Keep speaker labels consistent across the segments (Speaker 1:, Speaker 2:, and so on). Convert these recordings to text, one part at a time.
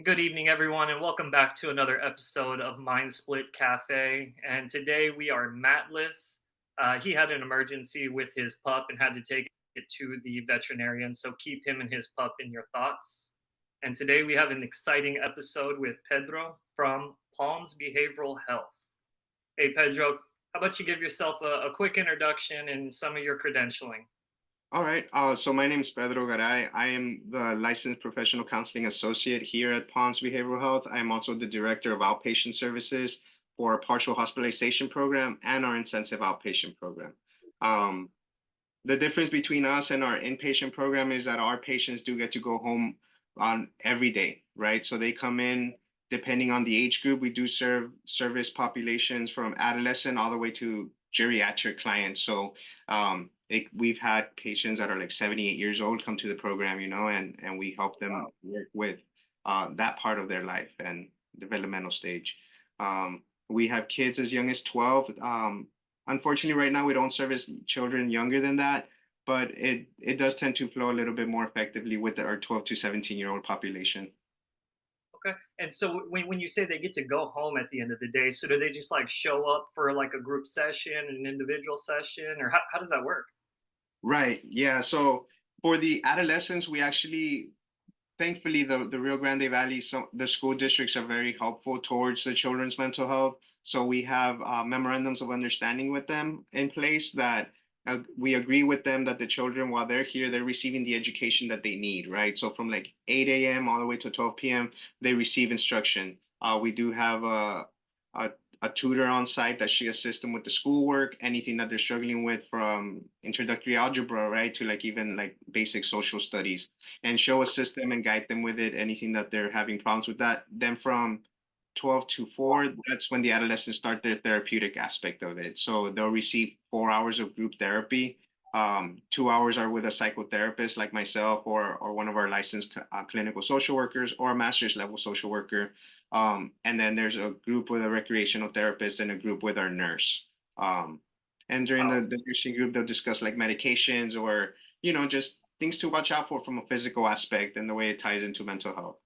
Speaker 1: Good evening, everyone, and welcome back to another episode of Mind Split Cafe. And today we are Matless. He had an emergency with his pup and had to take it to the veterinarian. So keep him and his pup in your thoughts. And today we have an exciting episode with Pedro from Palms Behavioral Health. Hey, Pedro, how about you give yourself a quick introduction and some of your credentialing?
Speaker 2: All right. So my name is Pedro Garay. I am the licensed professional counseling associate here at Palms Behavioral Health. I am also the director of outpatient services for our partial hospitalization program and our intensive outpatient program. Um, the difference between us and our inpatient program is that our patients do get to go home on every day, right? So they come in depending on the age group. We do service populations from adolescent all the way to geriatric clients. So we've had patients that are like 78 years old come to the program, and we help them
Speaker 1: Wow.
Speaker 2: work with that part of their life and developmental stage. We have kids as young as 12. Unfortunately, right now we don't service children younger than that, but it does tend to flow a little bit more effectively with our 12 to 17-year-old population.
Speaker 1: Okay. And so when you say they get to go home at the end of the day, so do they just like show up for like a group session, an individual session, or how does that work?
Speaker 2: Right. Yeah. So for the adolescents, we actually, thankfully, the Rio Grande Valley, the school districts are very helpful towards the children's mental health. So we have memorandums of understanding with them in place that we agree with them that the children, while they're here, they're receiving the education that they need, right? So from like 8 a.m. all the way to 12 p.m., they receive instruction. We do have a a tutor on site that she assists them with the schoolwork, anything that they're struggling with from introductory algebra, right, to like even like basic social studies, and she'll assist them and guide them with it, anything that they're having problems with that. Then from 12 to 4, that's when the adolescents start their therapeutic aspect of it. So they'll receive 4 hours of group therapy. 2 hours are with a psychotherapist like myself or one of our licensed clinical social workers or a master's level social worker. And then there's a group with a recreational therapist and a group with our nurse. Um, and during
Speaker 1: Wow.
Speaker 2: the nursing group, they'll discuss like medications or, just things to watch out for from a physical aspect and the way it ties into mental health.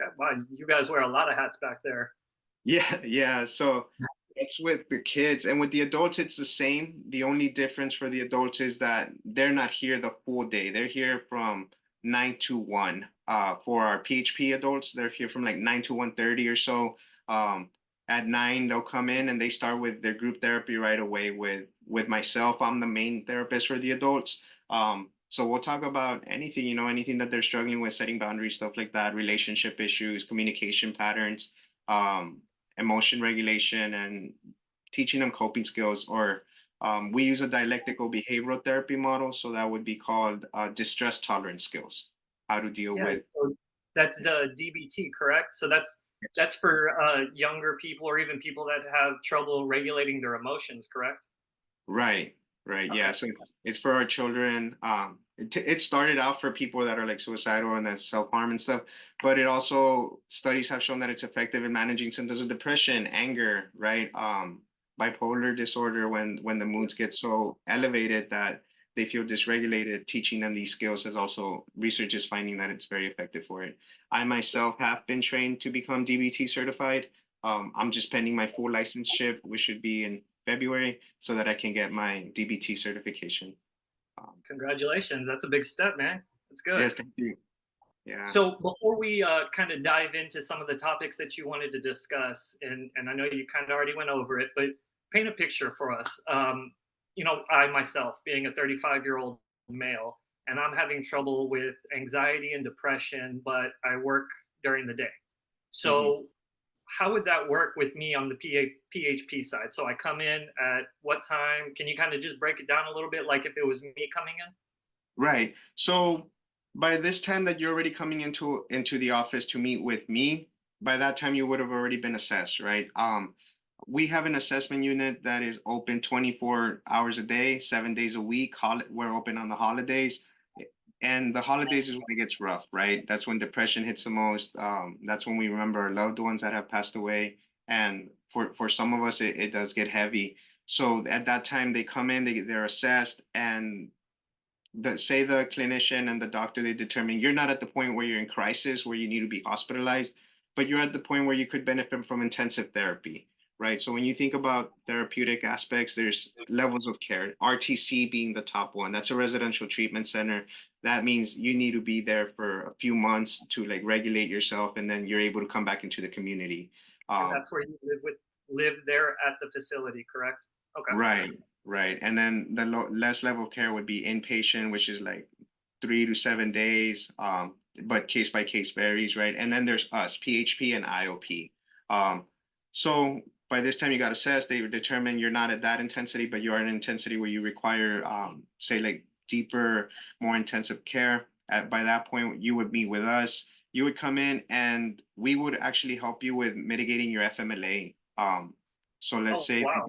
Speaker 1: Okay. Wow. You guys wear a lot of hats back there.
Speaker 2: Yeah, yeah. So it's with the kids and with the adults, it's the same. The only difference for the adults is that they're not here the full day. They're here from 9 to 1. For our PHP adults, they're here from like 9 to 1:30 or so. At 9, they'll come in and they start with their group therapy right away with myself. I'm the main therapist for the adults. So we'll talk about anything, anything that they're struggling with, setting boundaries, stuff like that, relationship issues, communication patterns. Um, Emotion regulation and teaching them coping skills, or we use a dialectical behavioral therapy model, so that would be called distress tolerance skills, how to deal
Speaker 1: Yeah.
Speaker 2: with.
Speaker 1: So that's the DBT, correct? So that's
Speaker 2: Yes.
Speaker 1: for younger people or even people that have trouble regulating their emotions, correct?
Speaker 2: Right, right, yeah.
Speaker 1: Okay.
Speaker 2: So it's for our children. It started out for people that are like suicidal and that self-harm and stuff, but it also studies have shown that it's effective in managing symptoms of depression, anger, right? Bipolar disorder when the moods get so elevated that they feel dysregulated. Teaching them these skills has also research is finding that it's very effective for it. I myself have been trained to become DBT certified. I'm just pending my full licenseship, which should be in February, so that I can get my DBT certification. Um,
Speaker 1: Congratulations. That's a big step, man. That's good.
Speaker 2: yes, thank you. Yeah.
Speaker 1: So before we kind of dive into some of the topics that you wanted to discuss, and I know you kind of already went over it, but paint a picture for us. I myself, being a 35-year-old male, and I'm having trouble with anxiety and depression, but I work during the day.
Speaker 2: Mhm.
Speaker 1: So how would that work with me on the PHP side? So I come in at what time? Can you kind of just break it down a little bit, like if it was me coming in?
Speaker 2: Right. So by this time that you're already coming into the office to meet with me, by that time you would have already been assessed, right? We have an assessment unit that is open 24 hours a day, 7 days a week. We're open on the holidays. And the holidays is when it gets rough, right? That's when depression hits the most. That's when we remember our loved ones that have passed away. And for some of us, it does get heavy. So at that time, they come in, they're assessed, and say the clinician and the doctor, they determine you're not at the point where you're in crisis where you need to be hospitalized, but you're at the point where you could benefit from intensive therapy, right? So when you think about therapeutic aspects, there's levels of care, RTC being the top one. That's a residential treatment center. That means you need to be there for a few months to like regulate yourself, and then you're able to come back into the community.
Speaker 1: And
Speaker 2: um,
Speaker 1: that's where you live there at the facility, correct? Okay.
Speaker 2: Right, right. And then the less level of care would be inpatient, which is like 3 to 7 days, but case by case varies, right? And then there's us, PHP and IOP. Um, so by this time you got assessed, they determine you're not at that intensity, but you are at an intensity where you require, say, like deeper, more intensive care. By that point, you would meet with us. You would come in, and we would actually help you with mitigating your FMLA. So let's
Speaker 1: Oh
Speaker 2: say that
Speaker 1: wow.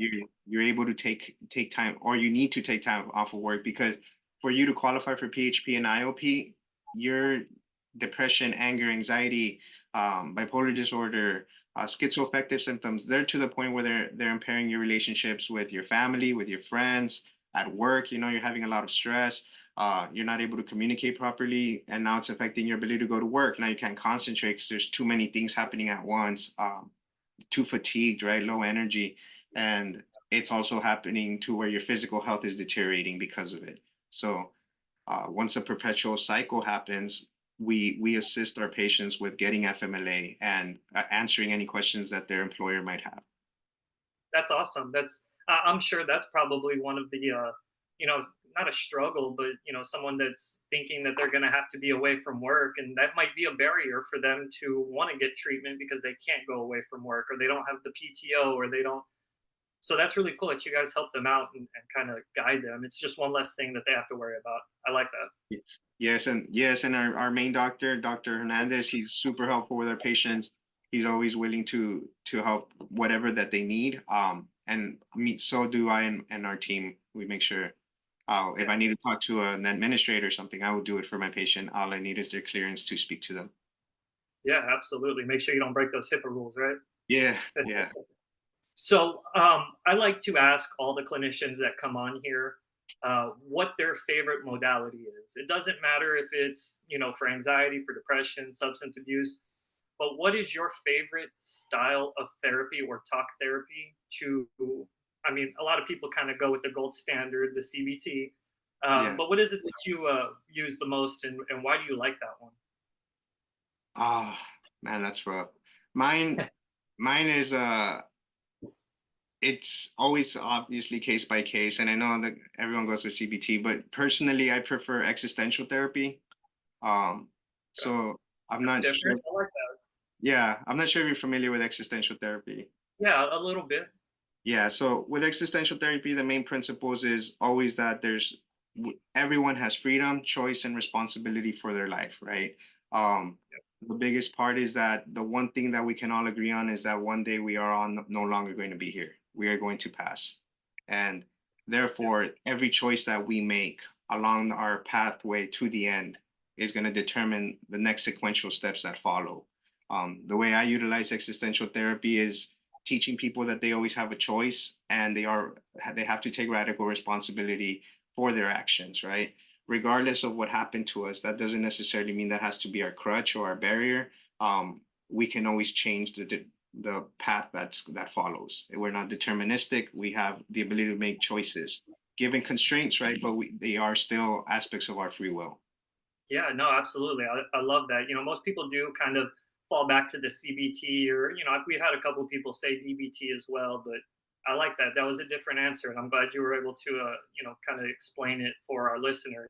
Speaker 2: you're able to take time, or you need to take time off of work, because for you to qualify for PHP and IOP, your depression, anger, anxiety, bipolar disorder, schizoaffective symptoms, they're to the point where they're impairing your relationships with your family, with your friends, at work. You know, you're having a lot of stress. You're not able to communicate properly, and now it's affecting your ability to go to work. Now you can't concentrate because there's too many things happening at once. Too fatigued, right? Low energy. And it's also happening to where your physical health is deteriorating because of it. So once a perpetual cycle happens, we assist our patients with getting FMLA and answering any questions that their employer might have.
Speaker 1: That's awesome. I'm sure that's probably one of the you know, not a struggle, but someone that's thinking that they're going to have to be away from work, and that might be a barrier for them to want to get treatment because they can't go away from work, or they don't have the PTO, or they don't. So that's really cool that you guys help them out and kind of guide them. It's just one less thing that they have to worry about. I like that.
Speaker 2: Yes, and our main doctor, Dr. Hernandez, he's super helpful with our patients. He's always willing to help whatever that they need. And me, so do I, and our team. We make sure. If
Speaker 1: Yeah.
Speaker 2: I need to talk to an administrator or something, I will do it for my patient. All I need is their clearance to speak to them.
Speaker 1: Yeah, absolutely. Make sure you don't break those HIPAA rules, right?
Speaker 2: Yeah, yeah,
Speaker 1: So I like to ask all the clinicians that come on here what their favorite modality is. It doesn't matter if it's for anxiety, for depression, substance abuse, but what is your favorite style of therapy or talk therapy? To, I mean, a lot of people kind of go with the gold standard, the CBT,
Speaker 2: yeah.
Speaker 1: but what is it that you use the most, and why do you like that one?
Speaker 2: Ah, man, that's rough. Mine, mine is it's always obviously case by case, and I know that everyone goes with CBT, but personally, I prefer existential therapy. Um,
Speaker 1: Okay.
Speaker 2: so I'm
Speaker 1: That's
Speaker 2: not sure.
Speaker 1: different. I like that.
Speaker 2: Yeah, I'm not sure if you're familiar with existential therapy.
Speaker 1: Yeah, a little bit.
Speaker 2: Yeah, so with existential therapy, the main principles is always that everyone has freedom, choice, and responsibility for their life, right? Um, the biggest part is that the one thing that we can all agree on is that one day we are all no longer going to be here. We are going to pass. And
Speaker 1: Yeah.
Speaker 2: therefore, every choice that we make along our pathway to the end is going to determine the next sequential steps that follow. The way I utilize existential therapy is teaching people that they always have a choice, and they have to take radical responsibility for their actions, right? Regardless of what happened to us, that doesn't necessarily mean that has to be our crutch or our barrier. We can always change the path that follows. We're not deterministic. We have the ability to make choices given constraints, right? But they are still aspects of our free will.
Speaker 1: Yeah, no, absolutely. I love that. Most people do kind of fall back to the CBT, or, we've had a couple people say DBT as well, but I like that. That was a different answer. And I'm glad you were able to, kind of explain it for our listeners.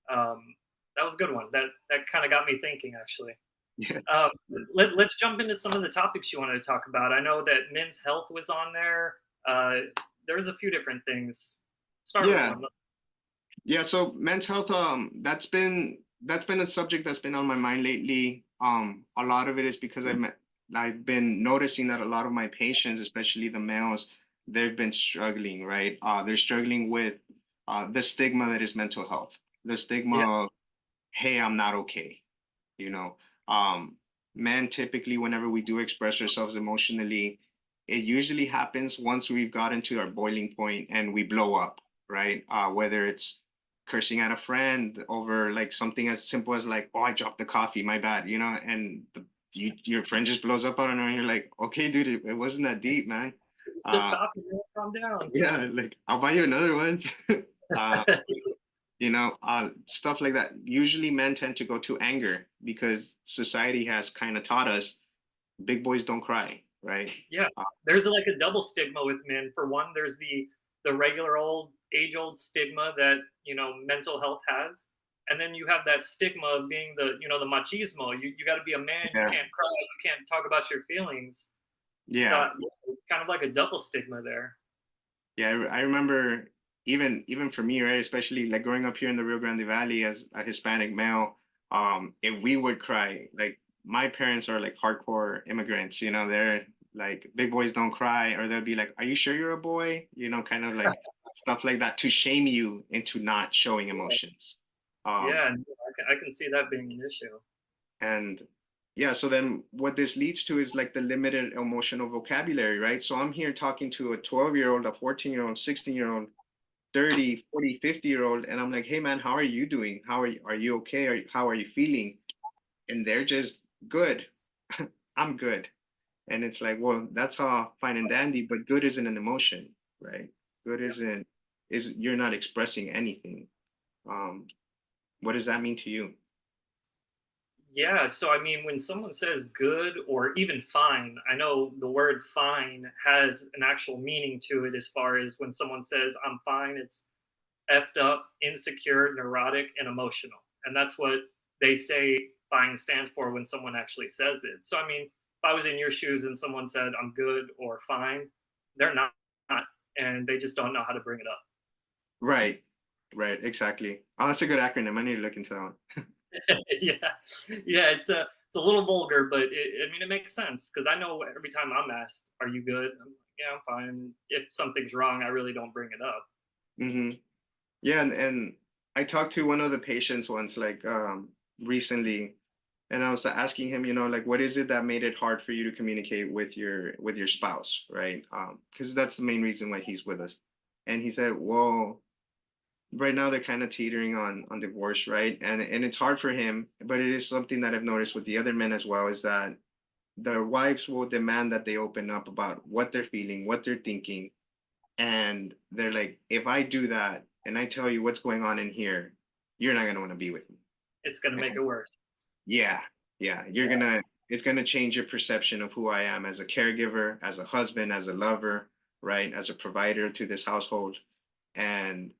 Speaker 1: Um, that was a good one. That kind of got me thinking, actually.
Speaker 2: Yeah.
Speaker 1: Um, let's jump into some of the topics you wanted to talk about. I know that men's health was on there. There's a few different things. Start with
Speaker 2: Yeah.
Speaker 1: one.
Speaker 2: Yeah, so men's health, that's been a subject that's been on my mind lately. A lot of it is because I've been noticing that a lot of my patients, especially the males, they've been struggling, right? They're struggling with the stigma that is mental health, the
Speaker 1: Yeah,
Speaker 2: stigma of, hey, I'm not okay, you know. Um, Men typically, whenever we do express ourselves emotionally, it usually happens once we've gotten to our boiling point and we blow up, right? Whether it's cursing at a friend over like something as simple as like, oh, I dropped the coffee, my bad, and your friend just blows up on it, and you're like, okay, dude, it wasn't that deep, man.
Speaker 1: Just
Speaker 2: Uh,
Speaker 1: coffee, man, calm down.
Speaker 2: yeah, like I'll buy you another one. uh, Stuff like that. Usually men tend to go to anger because society has kind of taught us big boys don't cry, right?
Speaker 1: Yeah,
Speaker 2: Uh,
Speaker 1: there's like a double stigma with men. For one, there's the regular old age old stigma that mental health has, and then you have that stigma of being the machismo. You got to be a man. You
Speaker 2: yeah,
Speaker 1: can't cry. You can't talk about your feelings. So
Speaker 2: yeah,
Speaker 1: it's kind of like a double stigma there.
Speaker 2: yeah. I remember even for me, right? Especially like growing up here in the Rio Grande Valley as a Hispanic male, if we would cry, like my parents are like hardcore immigrants, they're like big boys don't cry, or they'll be like, "Are you sure you're a boy?" Kind of like stuff like that to shame you into not showing emotions. Um,
Speaker 1: Yeah, and I can see that being an issue.
Speaker 2: And yeah, so then what this leads to is like the limited emotional vocabulary, right? So I'm here talking to a 12-year-old, a 14-year-old, 16-year-old, 30, 40, 50-year-old, and I'm like, "Hey man, how are you doing? Are you okay? How are you feeling?" And they're just good. I'm good. And it's like, well, that's all fine and dandy, but good isn't an emotion, right? Good isn't is You're not expressing anything. Um, what does that mean to you?
Speaker 1: Yeah, so I mean, when someone says good or even fine, I know the word fine has an actual meaning to it as far as when someone says, I'm fine, it's effed up, insecure, neurotic, and emotional. And that's what they say fine stands for when someone actually says it. So, I mean, if I was in your shoes and someone said, I'm good or fine, they're not, and they just don't know how to bring it up.
Speaker 2: Right, right, exactly. Oh, that's a good acronym. I need to look into that one.
Speaker 1: Yeah, yeah, it's a little vulgar, but I mean it makes sense because I know every time I'm asked, "Are you good?" I'm like, "Yeah, I'm fine." If something's wrong, I really don't bring it up.
Speaker 2: hmm Yeah, and I talked to one of the patients once, like recently, and I was asking him, like, what is it that made it hard for you to communicate with your spouse, right? Because that's the main reason why he's with us. And he said, well, right now they're kind of teetering on divorce, right? And it's hard for him, but it is something that I've noticed with the other men as well, is that the wives will demand that they open up about what they're feeling, what they're thinking, and they're like, if I do that and I tell you what's going on in here, you're not gonna want to be with me.
Speaker 1: It's gonna make
Speaker 2: And
Speaker 1: it worse.
Speaker 2: yeah, yeah, it's gonna change your perception of who I am as a caregiver, as a husband, as a lover, right? As a provider to this household. And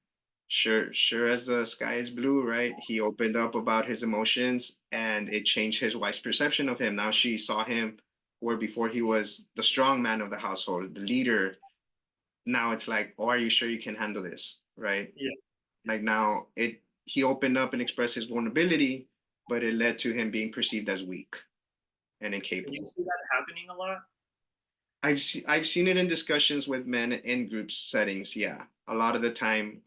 Speaker 2: sure as the sky is blue, right? He opened up about his emotions and it changed his wife's perception of him. Now she saw him where before he was the strong man of the household, the leader. Now it's like, oh, are you sure you can handle this? Right?
Speaker 1: Yeah.
Speaker 2: Like now he opened up and expressed his vulnerability, but it led to him being perceived as weak and
Speaker 1: Do you
Speaker 2: incapable.
Speaker 1: see that happening a lot?
Speaker 2: I've seen it in discussions with men in group settings. Yeah, a lot of the time,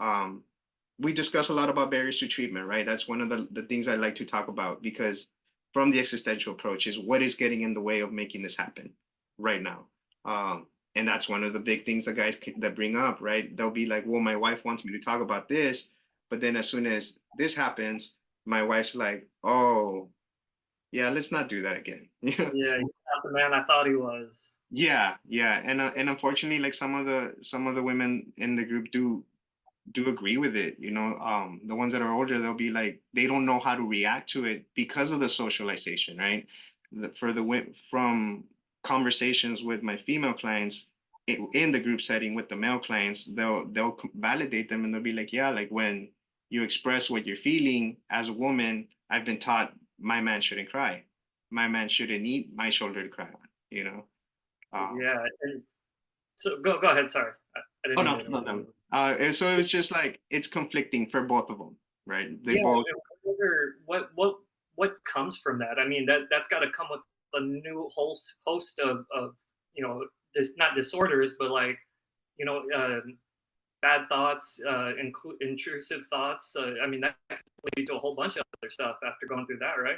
Speaker 2: we discuss a lot about barriers to treatment, right? That's one of the things I like to talk about because from the existential approach is what is getting in the way of making this happen right now. And that's one of the big things that bring up, right? They'll be like, well, my wife wants me to talk about this, but then as soon as this happens, my wife's like, oh, yeah, let's not do that again.
Speaker 1: Yeah, he's not the man I thought he was.
Speaker 2: Yeah, yeah, and unfortunately, like some of the women in the group do agree with it. The ones that are older, they'll be like they don't know how to react to it because of the socialization, right? From conversations with my female clients in the group setting with the male clients, they'll validate them and they'll be like, yeah, like when you express what you're feeling as a woman, I've been taught my man shouldn't cry, my man shouldn't need my shoulder to cry on, you know. Um,
Speaker 1: Yeah, and so go ahead. Sorry, I didn't
Speaker 2: oh
Speaker 1: mean to
Speaker 2: no, no,
Speaker 1: interrupt.
Speaker 2: no. And so it was just like it's conflicting for both of them, right? They
Speaker 1: Yeah,
Speaker 2: both.
Speaker 1: I wonder what comes from that. I mean, that's got to come with a new whole host of not disorders, but like you know, bad thoughts, intrusive thoughts. I mean, that can lead to a whole bunch of other stuff after going through that, right?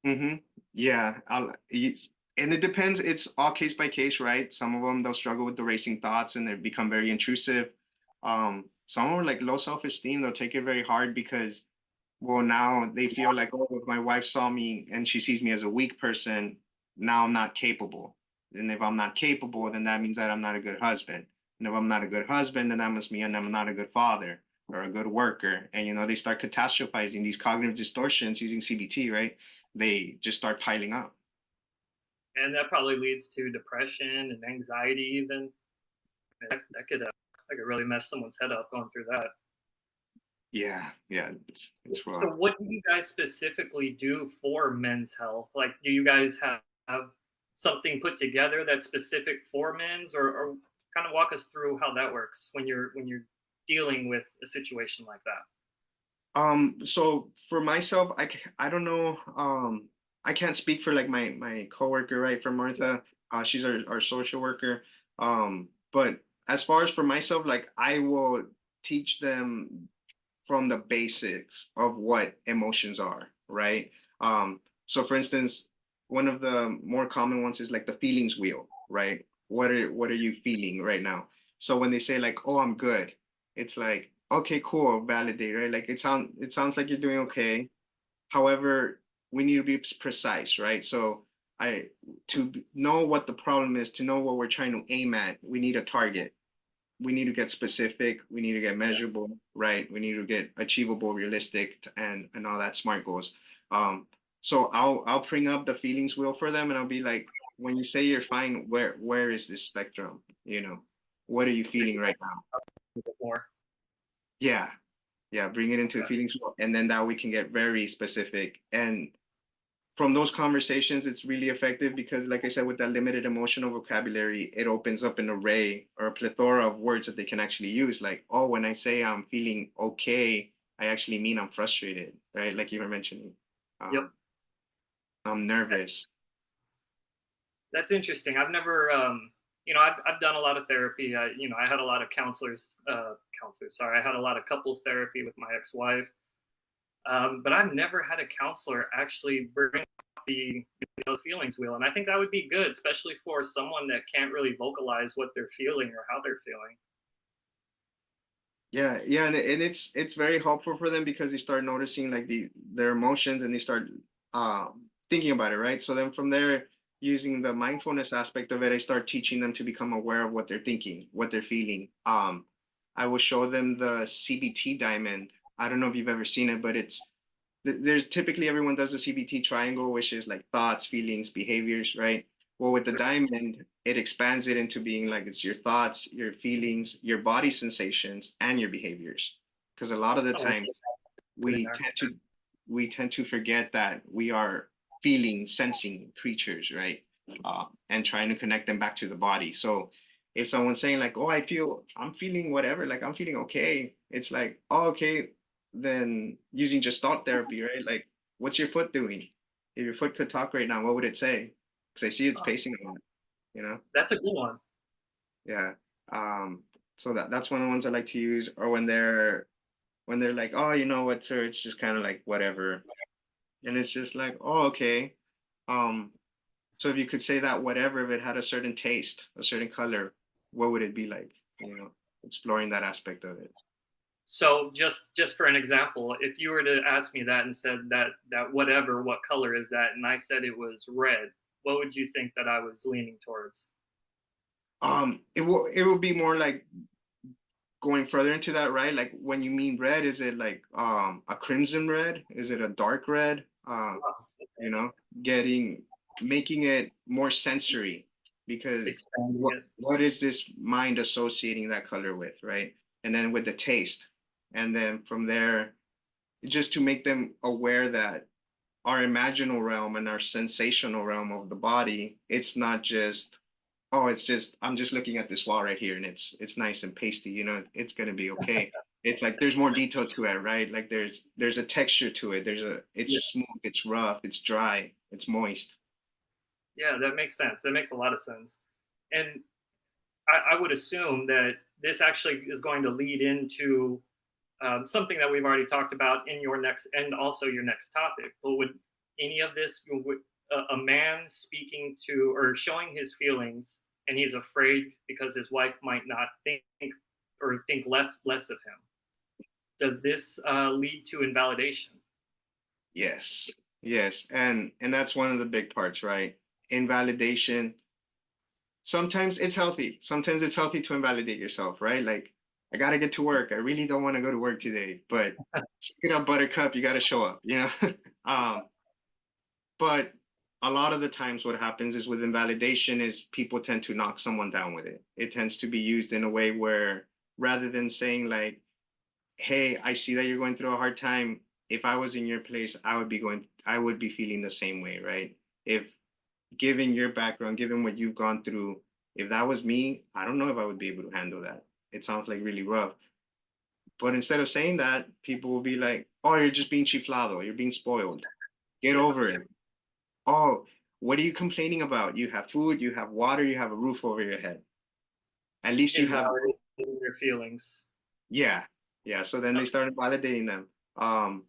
Speaker 2: hmm Yeah, and it depends. It's all case by case, right? Some of them they'll struggle with the racing thoughts and they become very intrusive. some are like low self-esteem. They'll take it very hard because, well, now they feel like, oh, if my wife saw me and she sees me as a weak person, now I'm not capable. And if I'm not capable, then that means that I'm not a good husband. And if I'm not a good husband, then that must mean I'm not a good father or a good worker. And, they start catastrophizing these cognitive distortions using CBT, right? They just start piling up.
Speaker 1: And that probably leads to depression and anxiety even. That could really mess someone's head up going through that.
Speaker 2: Yeah, yeah, it's
Speaker 1: So
Speaker 2: rough.
Speaker 1: what do you guys specifically do for men's health? Like, do you guys have something put together that's specific for men's, or kind of walk us through how that works when you're dealing with a situation like that?
Speaker 2: So for myself, I don't know. I can't speak for like my coworker, right? For Martha, she's our social worker. But as far as for myself, like I will teach them from the basics of what emotions are, right? So for instance, one of the more common ones is like the feelings wheel, right? What are you feeling right now? So when they say like, "Oh, I'm good," it's like, "Okay, cool, validate," right? Like it sounds like you're doing okay. However, we need to be precise, right? So I to know what the problem is, to know what we're trying to aim at, we need a target. We need to get specific, we need to get measurable, right? We need to get achievable, realistic, and all that smart goals. So I'll bring up the feelings wheel for them, and I'll be like, when you say you're fine, where is this spectrum? What are you feeling right now?
Speaker 1: A bit more.
Speaker 2: Yeah, yeah, bring it into the feelings wheel, and then that we can get very specific. And from those conversations, it's really effective because, like I said, with that limited emotional vocabulary, it opens up an array or a plethora of words that they can actually use. Like, oh, when I say I'm feeling okay, I actually mean I'm frustrated, right? Like you were mentioning,
Speaker 1: Yep.
Speaker 2: um, I'm nervous.
Speaker 1: That's interesting. I've never, I've done a lot of therapy. I had a lot of counselors. Sorry, I had a lot of couples therapy with my ex-wife. But I've never had a counselor actually bring up the feelings wheel, and I think that would be good, especially for someone that can't really vocalize what they're feeling or how they're feeling.
Speaker 2: Yeah, yeah, and it's very helpful for them because they start noticing like their emotions and they start thinking about it, right? So then from there, using the mindfulness aspect of it, I start teaching them to become aware of what they're thinking, what they're feeling. I will show them the CBT diamond. I don't know if you've ever seen it, but there's typically everyone does the CBT triangle, which is like thoughts, feelings, behaviors, right? Well, with the diamond, it expands it into being like it's your thoughts, your feelings, your body sensations, and your behaviors. Because a lot of the
Speaker 1: Oh,
Speaker 2: times
Speaker 1: put in
Speaker 2: we
Speaker 1: there.
Speaker 2: tend to we tend to forget that we are feeling, sensing creatures, right? And trying to connect them back to the body. So if someone's saying like, "Oh, I'm feeling whatever, like I'm feeling okay," it's like, "Oh, okay." Then using just thought therapy, right? Like, what's your foot doing? If your foot could talk right now, what would it say? Because I see it's
Speaker 1: Oh,
Speaker 2: pacing a lot, you know?
Speaker 1: that's a good one.
Speaker 2: Yeah. So that's one of the ones I like to use, or when they're like, "Oh, you know what, sir, it's just kind of like whatever." And it's just like, "Oh, okay." Um, so if you could say that whatever, if it had a certain taste, a certain color, what would it be like? Exploring that aspect of it.
Speaker 1: So just for an example, if you were to ask me that and said that whatever, what color is that, and I said it was red, what would you think that I was leaning towards?
Speaker 2: It will be more like going further into that, right? Like when you mean red, is it like a crimson red? Is it a dark red?
Speaker 1: Oh,
Speaker 2: You
Speaker 1: okay.
Speaker 2: know, getting making it more sensory because
Speaker 1: Expanding
Speaker 2: what
Speaker 1: it.
Speaker 2: what is this mind associating that color with, right? And then with the taste. And then from there, just to make them aware that our imaginal realm and our sensational realm of the body, it's not just, oh, it's just I'm just looking at this wall right here and it's nice and pasty, it's gonna be okay. It's like there's more detail to it, right? Like there's a texture to it. It's
Speaker 1: Yeah,
Speaker 2: smooth, it's rough, it's dry, it's moist.
Speaker 1: yeah, that makes sense. That makes a lot of sense. And I would assume that this actually is going to lead into something that we've already talked about in your next and also your next topic. But would any of this, would a man speaking to or showing his feelings and he's afraid because his wife might not think or think less of him? Does this lead to invalidation?
Speaker 2: Yes, yes, and that's one of the big parts, right? Invalidation. Sometimes it's healthy. Sometimes it's healthy to invalidate yourself, right? Like, I gotta get to work. I really don't want to go to work today, but suck it up, Buttercup. You gotta show up, you know? um, but a lot of the times what happens is with invalidation is people tend to knock someone down with it. It tends to be used in a way where rather than saying like, hey, I see that you're going through a hard time. If I was in your place, I would be feeling the same way, right? If given your background, given what you've gone through, if that was me, I don't know if I would be able to handle that. It sounds like really rough. But instead of saying that, people will be like, oh, you're just being chiflado. You're being spoiled. Get
Speaker 1: Yeah,
Speaker 2: over it. Oh, what are you complaining about? You have food, you have water, you have a roof over your head. At least you have,
Speaker 1: invalidating your feelings.
Speaker 2: yeah, yeah. So then they started validating them. Um,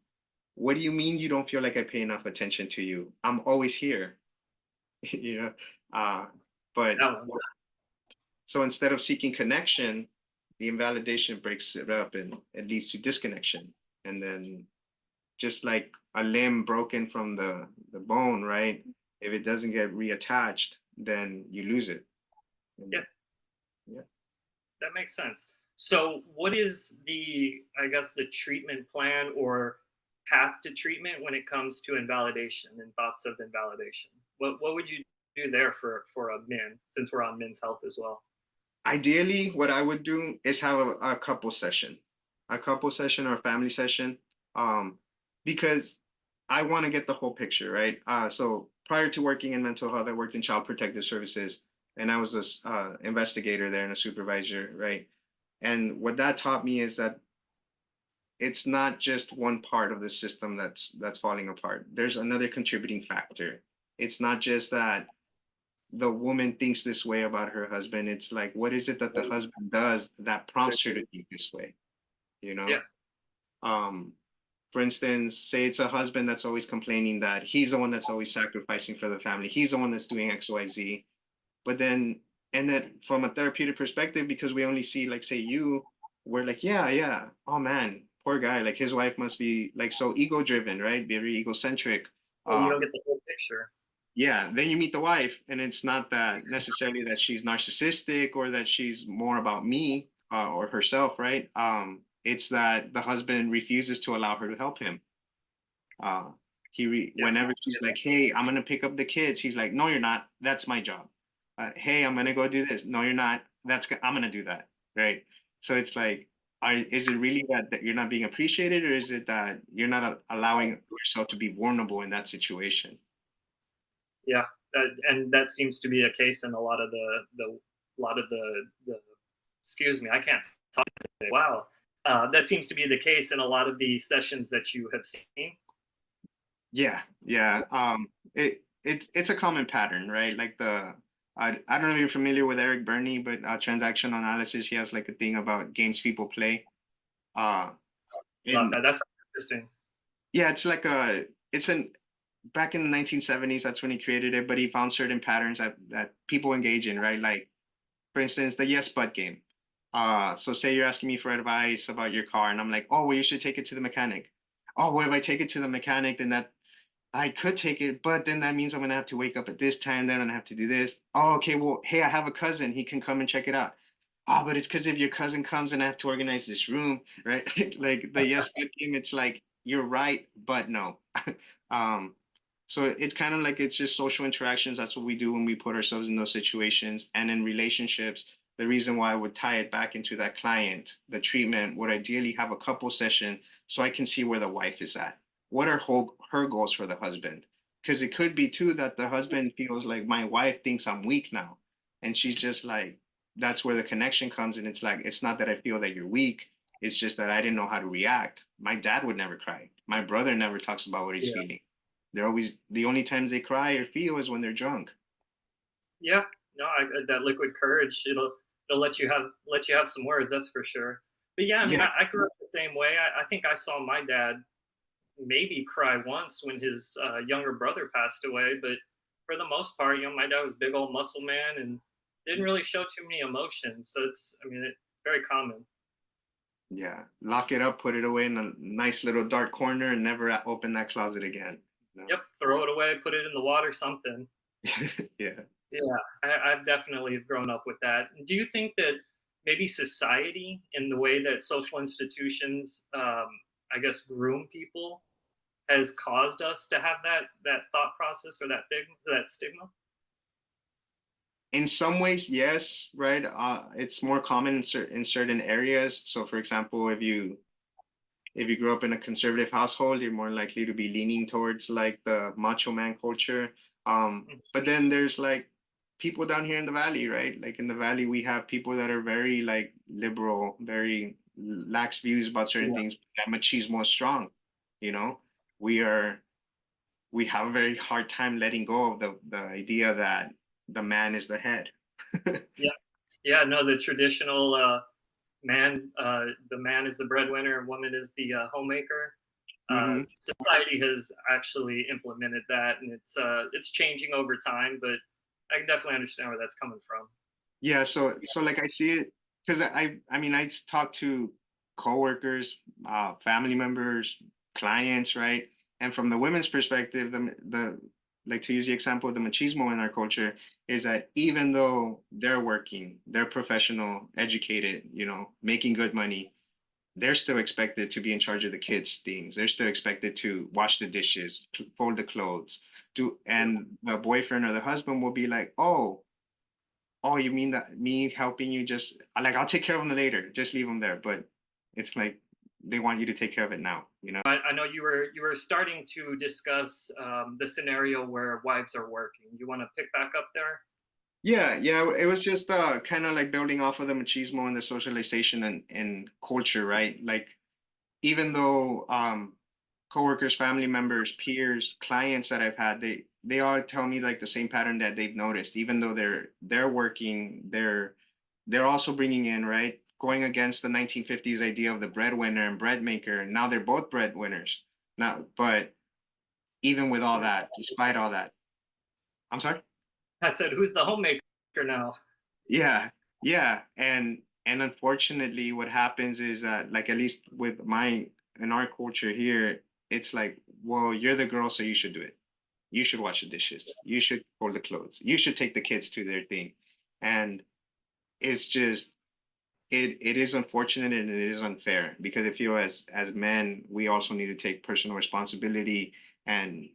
Speaker 2: what do you mean you don't feel like I pay enough attention to you? I'm always here, you know. Uh, but
Speaker 1: That one.
Speaker 2: so instead of seeking connection, the invalidation breaks it up and it leads to disconnection. And then just like a limb broken from the bone, right? If it doesn't get reattached, then you lose it.
Speaker 1: Yeah,
Speaker 2: And yeah.
Speaker 1: that makes sense. So, what is the, I guess, the treatment plan or path to treatment when it comes to invalidation and thoughts of invalidation? What would you do there for a men, since we're on men's health as well?
Speaker 2: Ideally, what I would do is have a couple session or a family session, um, because I want to get the whole picture, right? So prior to working in mental health, I worked in child protective services, and I was a investigator there and a supervisor, right? And what that taught me is that it's not just one part of the system that's falling apart. There's another contributing factor. It's not just that the woman thinks this way about her husband. It's like, what is it that the husband does that prompts her to think this way? You
Speaker 1: Yeah,
Speaker 2: know? Um, for instance, say it's a husband that's always complaining that he's the one that's always sacrificing for the family. He's the one that's doing X, Y, Z. But then, and then from a therapeutic perspective, because we only see, like, say you, we're like, yeah, yeah. Oh man, poor guy. Like his wife must be like so ego driven, right? Very egocentric.
Speaker 1: you don't
Speaker 2: Um,
Speaker 1: get the whole picture.
Speaker 2: yeah, then you meet the wife, and it's not that necessarily that she's narcissistic or that she's more about me or herself, right? It's that the husband refuses to allow her to help him. Uh,
Speaker 1: Yeah,
Speaker 2: whenever she's like, "Hey, I'm gonna pick up the kids," he's like, "No, you're not. That's my job." Hey, I'm gonna go do this. No, you're not. I'm gonna do that, right? So it's like, is it really that you're not being appreciated, or is it that you're not allowing yourself to be vulnerable in that situation?
Speaker 1: yeah, and that seems to be a case in a lot of the lot of the excuse me, I can't talk today. Wow. That seems to be the case in a lot of the sessions that you have seen.
Speaker 2: Yeah, yeah. It's a common pattern, right? Like I don't know if you're familiar with Eric Burney, but transactional analysis, he has like a thing about games people play. Uh,
Speaker 1: About
Speaker 2: in
Speaker 1: that. That's interesting.
Speaker 2: yeah, it's like it's an back in the 1970s, that's when he created it, but he found certain patterns that people engage in, right? Like for instance, the yes but game. So say you're asking me for advice about your car, and I'm like, oh, well, you should take it to the mechanic. Oh, well, if I take it to the mechanic, then that I could take it, but then that means I'm gonna have to wake up at this time, then I'm gonna have to do this. Oh, okay, well, hey, I have a cousin, he can come and check it out. Oh, but it's because if your cousin comes and I have to organize this room, right? Like the yes but game, it's like you're right, but no. Um, so it's kind of like it's just social interactions. That's what we do when we put ourselves in those situations. And in relationships, the reason why I would tie it back into that client, the treatment would ideally have a couple session so I can see where the wife is at. What are her goals for the husband? Because it could be too that the husband feels like my wife thinks I'm weak now. And she's just like, that's where the connection comes. And it's like, it's not that I feel that you're weak. It's just that I didn't know how to react. My dad would never cry. My brother never talks about what he's
Speaker 1: Yeah.
Speaker 2: feeling. They're always the only times they cry or feel is when they're drunk.
Speaker 1: Yeah. No, that liquid courage, it'll let you have some words, that's for sure. But yeah, I mean,
Speaker 2: Yeah,
Speaker 1: I grew up the same way. I think I saw my dad maybe cry once when his younger brother passed away, but for the most part, my dad was a big old muscle man and didn't really show too many emotions. So it's, I mean, very common.
Speaker 2: Yeah, lock it up, put it away in a nice little dark corner, and never open that closet again. No.
Speaker 1: Yep, throw it away, put it in the water, something.
Speaker 2: Yeah.
Speaker 1: Yeah, I've definitely grown up with that. Do you think that maybe society, in the way that social institutions, I guess, groom people, has caused us to have that thought process or that stigma?
Speaker 2: In some ways, yes, right? It's more common in certain areas. So, for example, if you grow up in a conservative household, you're more likely to be leaning towards like the macho man culture.
Speaker 1: Mm,
Speaker 2: But then there's like people down here in the valley, right? Like in the valley, we have people that are very like liberal, very lax views about certain
Speaker 1: yeah,
Speaker 2: things. That machismo is strong, you know. We are we have a very hard time letting go of the idea that the man is the head.
Speaker 1: yeah, yeah. No, the traditional the man is the breadwinner, and woman is the homemaker.
Speaker 2: Hmm.
Speaker 1: Society has actually implemented that, and it's changing over time. But I can definitely understand where that's coming from.
Speaker 2: Yeah, so like I see it because I mean talk to coworkers, family members, clients, right? And from the women's perspective, the like to use the example of the machismo in our culture is that even though they're working, they're professional, educated, making good money, they're still expected to be in charge of the kids' things. They're still expected to wash the dishes, fold the clothes, and the boyfriend or the husband will be like, oh, you mean that me helping you just like I'll take care of them later, just leave them there. But it's like they want you to take care of it now, you know?
Speaker 1: I know you were starting to discuss the scenario where wives are working. You want to pick back up there?
Speaker 2: Yeah, yeah. It was just kind of like building off of the machismo and the socialization and culture, right? Like even though coworkers, family members, peers, clients that I've had, they all tell me like the same pattern that they've noticed. Even though they're working, they're also bringing in, right, going against the 1950s idea of the breadwinner and bread maker. And now they're both breadwinners. Now, but even with all
Speaker 1: Who's
Speaker 2: that, despite all that, I'm sorry.
Speaker 1: I said, who's the homemaker now?
Speaker 2: Yeah, yeah, and unfortunately, what happens is that, like, at least with my in our culture here, it's like, well, you're the girl, so you should do it. You should wash the dishes. You should fold the clothes. You should take the kids to their thing. And it's just it is unfortunate and it is unfair because I feel as men, we also need to take personal responsibility and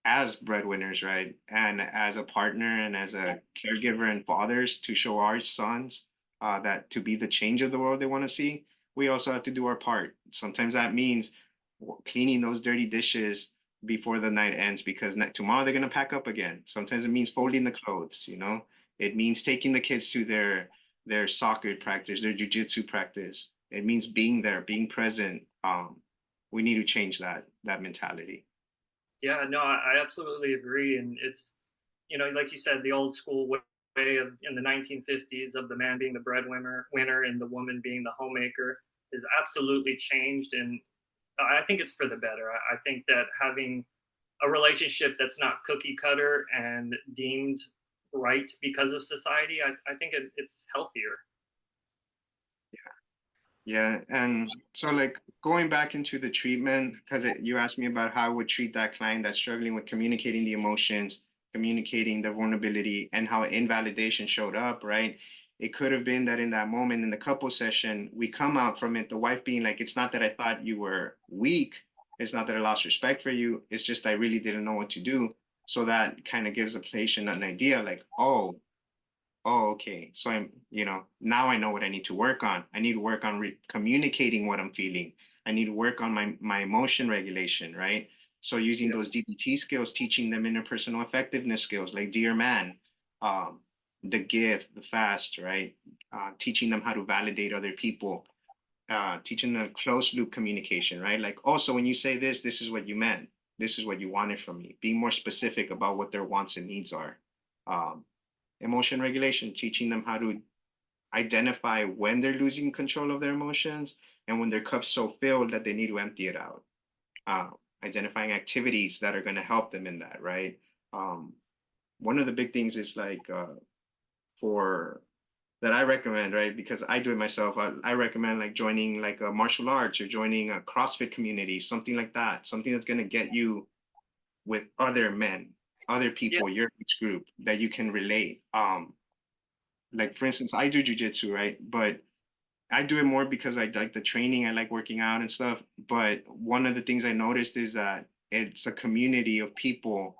Speaker 2: as breadwinners, right? And as a partner and as a caregiver and fathers to show our sons that to be the change of the world they want to see, we also have to do our part. Sometimes that means cleaning those dirty dishes before the night ends because tomorrow they're going to pack up again. Sometimes it means folding the clothes, you know? It means taking the kids to their soccer practice, their jujitsu practice. It means being there, being present. We need to change that mentality.
Speaker 1: Yeah, no, I absolutely agree, and it's like you said, the old school way of in the 1950s of the man being the breadwinner and the woman being the homemaker is absolutely changed, and I think it's for the better. I think that having a relationship that's not cookie cutter and deemed right because of society, I think it's healthier.
Speaker 2: Yeah, and so like going back into the treatment, because you asked me about how I would treat that client that's struggling with communicating the emotions, communicating the vulnerability, and how invalidation showed up, right? It could have been that in that moment in the couple session, we come out from it, the wife being like, it's not that I thought you were weak, it's not that I lost respect for you, it's just I really didn't know what to do. So that kind of gives the patient an idea like, oh, okay. So now I know what I need to work on. I need to work on communicating what I'm feeling. I need to work on my emotion regulation, right? So using
Speaker 1: Yeah,
Speaker 2: those DBT skills, teaching them interpersonal effectiveness skills like Dear Man, um, the give, the fast, right? Teaching them how to validate other people, teaching them closed loop communication, right? Like also when you say this, this is what you meant. This is what you wanted from me. Being more specific about what their wants and needs are. Um, Emotion regulation, teaching them how to identify when they're losing control of their emotions and when their cup's so filled that they need to empty it out. Uh, Identifying activities that are going to help them in that, right? Um, One of the big things is like for that I recommend, right? Because I do it myself. I recommend like joining like a martial arts or joining a CrossFit community, something like that, something that's gonna get you with other men, other
Speaker 1: Yeah.
Speaker 2: people, your age group that you can relate. Like for instance, I do jujitsu, right? But I do it more because I like the training, I like working out and stuff. But one of the things I noticed is that it's a community of people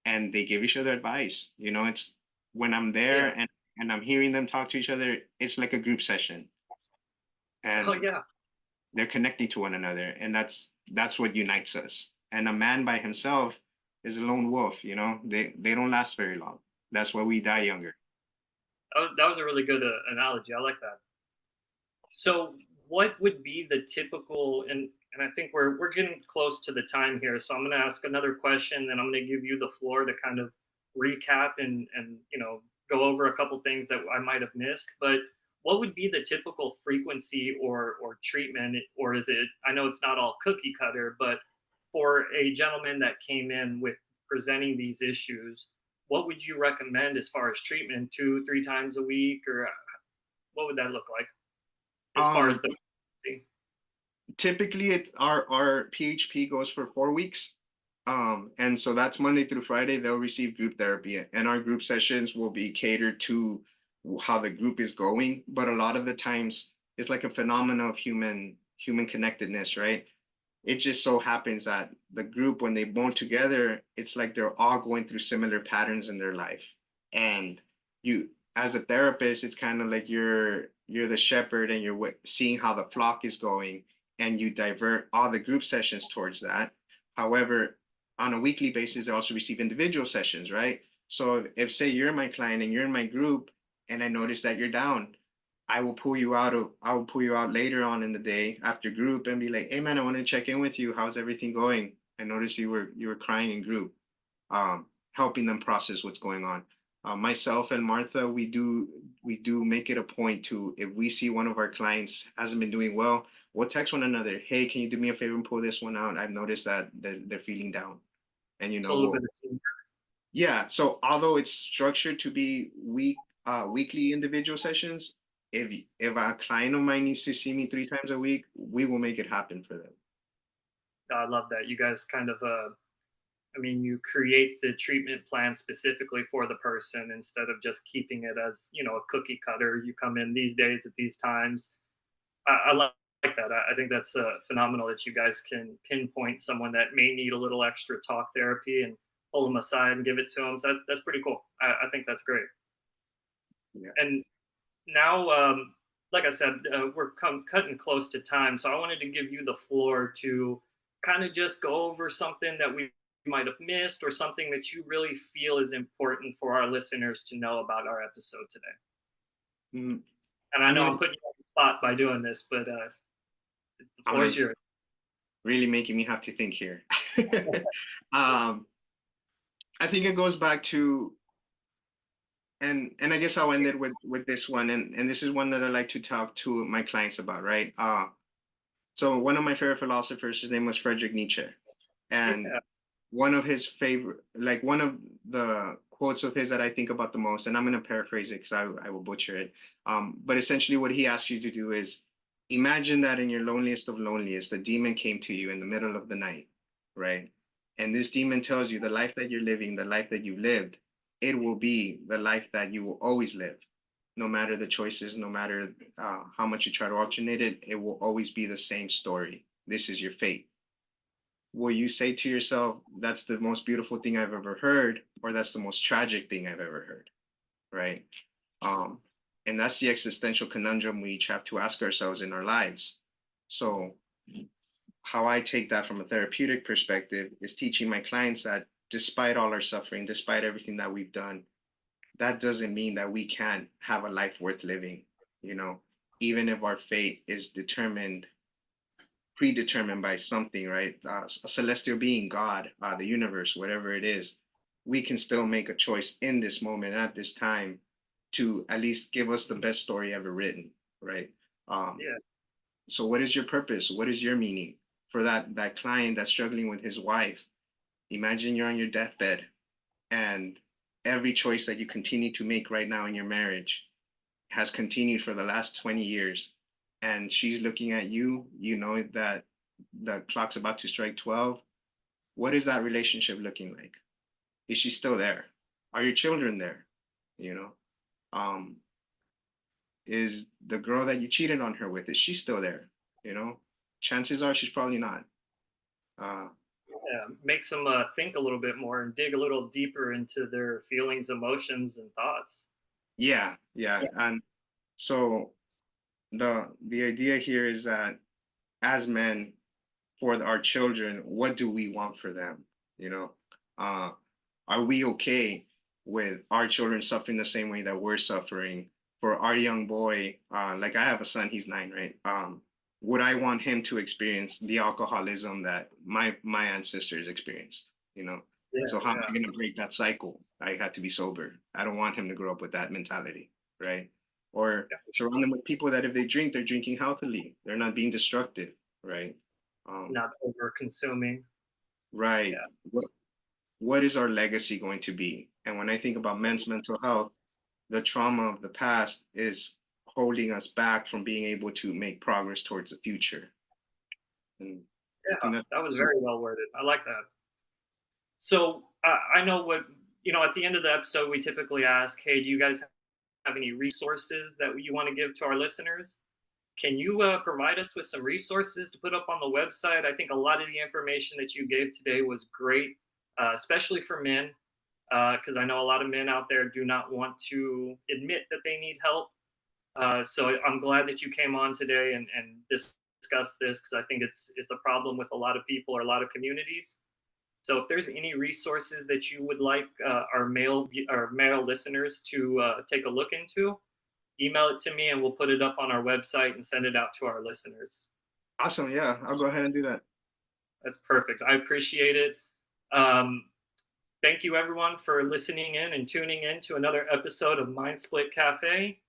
Speaker 2: and they give each other advice. You know, it's when I'm there
Speaker 1: Yeah.
Speaker 2: and I'm hearing them talk to each other, it's like a group session
Speaker 1: Oh
Speaker 2: and
Speaker 1: yeah.
Speaker 2: they're connecting to one another, and that's what unites us. And a man by himself is a lone wolf. You know, they don't last very long. That's why we die younger.
Speaker 1: That was a really good analogy. I like that. So, what would be the typical and I think we're getting close to the time here, so I'm going to ask another question, and I'm going to give you the floor to kind of recap and go over a couple things that I might have missed. But what would be the typical frequency or treatment, or is it? I know it's not all cookie cutter, but for a gentleman that came in with presenting these issues, what would you recommend as far as treatment? 2, 3 times a week, or what would that look like? As far as
Speaker 2: Um,
Speaker 1: the frequency.
Speaker 2: Typically, our PHP goes for 4 weeks. And so that's Monday through Friday. They'll receive group therapy, and our group sessions will be catered to how the group is going. But a lot of the times, it's like a phenomenon of human connectedness, right? It just so happens that the group, when they bond together, it's like they're all going through similar patterns in their life. And you, as a therapist, it's kind of like you're the shepherd and you're seeing how the flock is going, and you divert all the group sessions towards that. However, on a weekly basis, I also receive individual sessions, right? So if say you're my client and you're in my group, and I notice that you're down, I will pull you out later on in the day after group and be like, hey man, I want to check in with you. How's everything going? I noticed you were crying in group, helping them process what's going on. Myself and Martha, we do make it a point to, if we see one of our clients hasn't been doing well, we'll text one another, hey, can you do me a favor and pull this one out? I've noticed that they're feeling down. And
Speaker 1: So a little bit of team.
Speaker 2: yeah, so although it's structured to be weekly individual sessions, if a client of mine needs to see me 3 times a week, we will make it happen for them.
Speaker 1: I love that. You guys kind of, I mean, you create the treatment plan specifically for the person instead of just keeping it as, a cookie cutter. You come in these days at these times. I like that. I think that's phenomenal that you guys can pinpoint someone that may need a little extra talk therapy and pull them aside and give it to them. So that's pretty cool. I think that's great.
Speaker 2: Yeah.
Speaker 1: And now, like I said, we're cutting close to time, so I wanted to give you the floor to kind of just go over something that we might have missed or something that you really feel is important for our listeners to know about our episode today.
Speaker 2: Mm,
Speaker 1: And I
Speaker 2: I
Speaker 1: know I'm
Speaker 2: mean,
Speaker 1: putting you on the spot by doing this, but the
Speaker 2: I'm
Speaker 1: floor is
Speaker 2: like
Speaker 1: yours.
Speaker 2: really making me have to think here. um, I think it goes back to, and I guess I'll end it with this one, and this is one that I like to talk to my clients about, right? So one of my favorite philosophers, his name was Friedrich Nietzsche, and
Speaker 1: Yeah,
Speaker 2: one of his favorite, like one of the quotes of his that I think about the most, and I'm going to paraphrase it because I will butcher it. But essentially, what he asks you to do is imagine that in your loneliest of loneliest, a demon came to you in the middle of the night, right? And this demon tells you the life that you're living, the life that you lived, it will be the life that you will always live. No matter the choices, no matter how much you try to alternate it, it will always be the same story. This is your fate. Will you say to yourself, that's the most beautiful thing I've ever heard, or that's the most tragic thing I've ever heard, right? Um, and that's the existential conundrum we each have to ask ourselves in our lives. So, how I take that from a therapeutic perspective is teaching my clients that despite all our suffering, despite everything that we've done, that doesn't mean that we can't have a life worth living, you know, even if our fate is predetermined by something, right? A celestial being, God, the universe, whatever it is, we can still make a choice in this moment at this time to at least give us the best story ever written, right? Um,
Speaker 1: yeah,
Speaker 2: so, what is your purpose? What is your meaning for that client that's struggling with his wife? Imagine you're on your deathbed, and every choice that you continue to make right now in your marriage has continued for the last 20 years, and she's looking at you, you know that the clock's about to strike 12. What is that relationship looking like? Is she still there? Are your children there? You know, um, is the girl that you cheated on her with, is she still there? You know, chances are she's probably not. Uh,
Speaker 1: Yeah, makes them think a little bit more and dig a little deeper into their feelings, emotions, and thoughts.
Speaker 2: yeah, yeah. And so the idea here is that as men, for our children, what do we want for them? You know, uh, are we okay with our children suffering the same way that we're suffering? For our young boy, like I have a son, he's 9, right? Would I want him to experience the alcoholism that my ancestors experienced? You know,
Speaker 1: Yeah,
Speaker 2: so how am
Speaker 1: yeah,
Speaker 2: I going to break that cycle? I had to be sober. I don't want him to grow up with that mentality, right? Or
Speaker 1: yeah.
Speaker 2: surround them with people that if they drink, they're drinking healthily. They're not being destructive, right?
Speaker 1: Not over consuming.
Speaker 2: Right.
Speaker 1: Yeah,
Speaker 2: What is our legacy going to be? And when I think about men's mental health, the trauma of the past is holding us back from being able to make progress towards the future. And I
Speaker 1: yeah,
Speaker 2: think that's
Speaker 1: that was
Speaker 2: so
Speaker 1: very well worded. I like that. So I know what at the end of the episode, we typically ask, "Hey, do you guys have any resources that you want to give to our listeners?" Can you provide us with some resources to put up on the website? I think a lot of the information that you gave today was great, especially for men, because I know a lot of men out there do not want to admit that they need help. So I'm glad that you came on today and discussed this because I think it's a problem with a lot of people or a lot of communities. So if there's any resources that you would like our male listeners to take a look into, email it to me and we'll put it up on our website and send it out to our listeners.
Speaker 2: awesome. Yeah, I'll go ahead and do that.
Speaker 1: That's perfect. I appreciate it. Um, Thank you, everyone, for listening in and tuning in to another episode of Mind Split Cafe.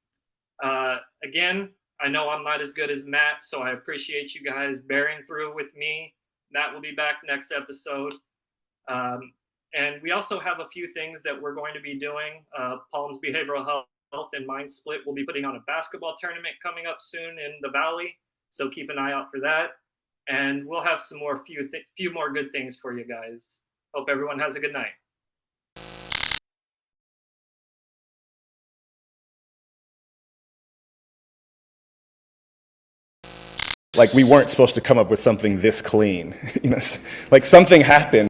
Speaker 1: Again, I know I'm not as good as Matt, so I appreciate you guys bearing through with me. Matt will be back next episode. Um, and we also have a few things that we're going to be doing. Palms Behavioral Health and Mind Split will be putting on a basketball tournament coming up soon in the Valley, so keep an eye out for that. And we'll have some more few more good things for you guys. Hope everyone has a good night.
Speaker 3: Like we weren't supposed to come up with something this clean, like something happened.